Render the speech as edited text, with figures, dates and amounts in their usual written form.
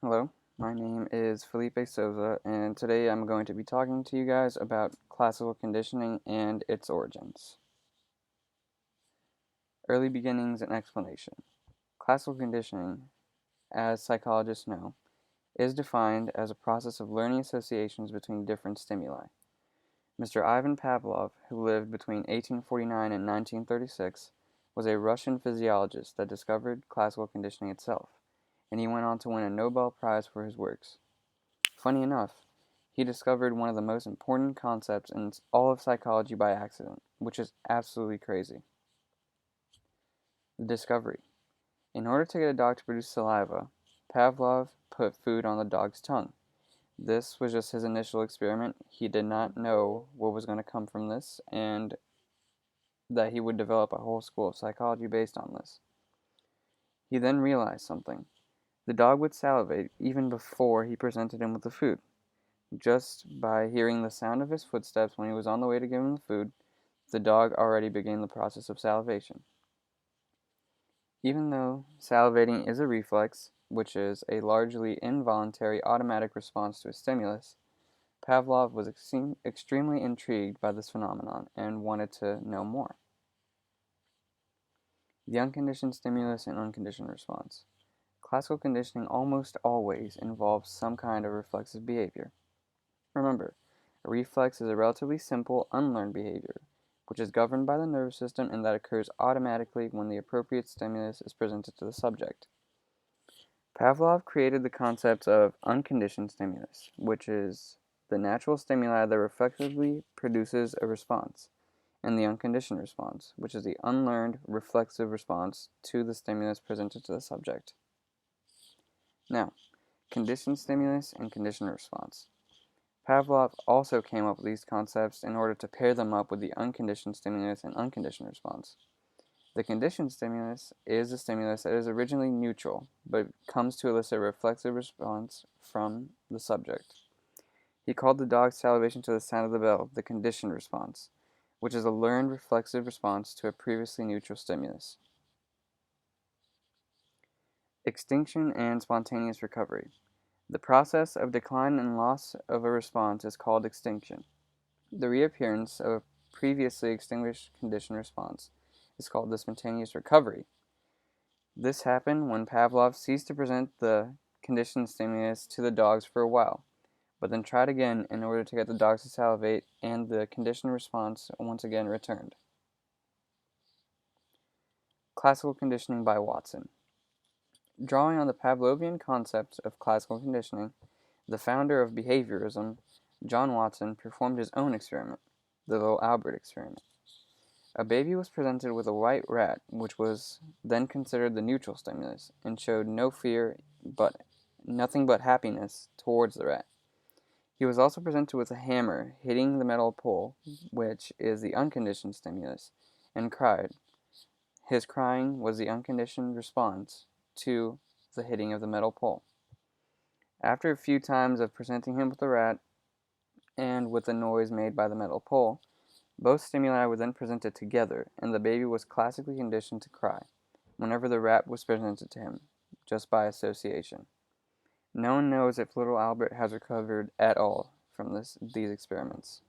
Hello, my name is Felipe Souza, and today I'm going to be talking to you guys about classical conditioning and its origins. Early beginnings and explanation. Classical conditioning, as psychologists know, is defined as a process of learning associations between different stimuli. Mr. Ivan Pavlov, who lived between 1849 and 1936, was a Russian physiologist that discovered classical conditioning itself, and he went on to win a Nobel Prize for his works. Funny enough, he discovered one of the most important concepts in all of psychology by accident, which is absolutely crazy. The discovery. In order to get a dog to produce saliva, Pavlov put food on the dog's tongue. This was just his initial experiment. He did not know what was going to come from this and that he would develop a whole school of psychology based on this. He then realized something. The dog would salivate even before he presented him with the food. Just by hearing the sound of his footsteps when he was on the way to give him the food, the dog already began the process of salivation. Even though salivating is a reflex, which is a largely involuntary automatic response to a stimulus, Pavlov was extremely intrigued by this phenomenon and wanted to know more. The unconditioned stimulus and unconditioned response. Classical conditioning almost always involves some kind of reflexive behavior. Remember, a reflex is a relatively simple, unlearned behavior, which is governed by the nervous system and that occurs automatically when the appropriate stimulus is presented to the subject. Pavlov created the concept of unconditioned stimulus, which is the natural stimuli that reflexively produces a response, and the unconditioned response, which is the unlearned, reflexive response to the stimulus presented to the subject. Now, conditioned stimulus and conditioned response. Pavlov also came up with these concepts in order to pair them up with the unconditioned stimulus and unconditioned response. The conditioned stimulus is a stimulus that is originally neutral, but comes to elicit a reflexive response from the subject. He called the dog's salivation to the sound of the bell the conditioned response, which is a learned reflexive response to a previously neutral stimulus. Extinction and spontaneous recovery. The process of decline and loss of a response is called extinction. The reappearance of a previously extinguished conditioned response is called the spontaneous recovery. This happened when Pavlov ceased to present the conditioned stimulus to the dogs for a while, but then tried again in order to get the dogs to salivate, and the conditioned response once again returned. Classical conditioning by Watson. Drawing on the Pavlovian concept of classical conditioning, the founder of behaviorism, John Watson, performed his own experiment, the little Albert experiment. A baby was presented with a white rat, which was then considered the neutral stimulus, and showed no fear but nothing but happiness towards the rat. He was also presented with a hammer hitting the metal pole, which is the unconditioned stimulus, and cried. His crying was the unconditioned response to the hitting of the metal pole. After a few times of presenting him with the rat and with the noise made by the metal pole, both stimuli were then presented together, and the baby was classically conditioned to cry whenever the rat was presented to him, just by association. No one knows if little Albert has recovered at all from these experiments.